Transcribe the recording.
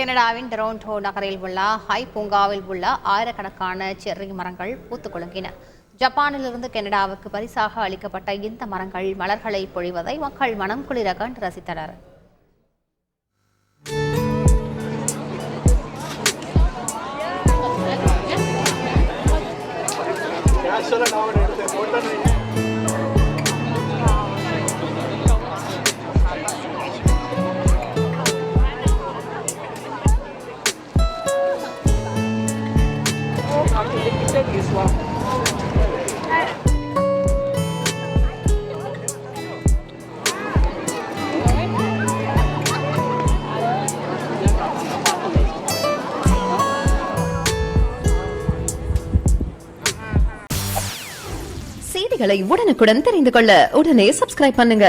கனடாவின் டொரண்டோ நகரில் உள்ள ஹை பூங்காவில் உள்ள ஆயிரக்கணக்கான செர்ரி மரங்கள் பூத்துக் குலுங்கின. ஜப்பானிலிருந்து கனடாவுக்கு பரிசாக அளிக்கப்பட்ட இந்த மரங்கள் மலர்களை பொழிவதை மக்கள் மனம் குளிர கண்டு ரசித்தனர். செய்திகளை உடனுக்குடன் தெரிந்து கொள்ள உடனே சப்ஸ்கிரைப் பண்ணுங்க.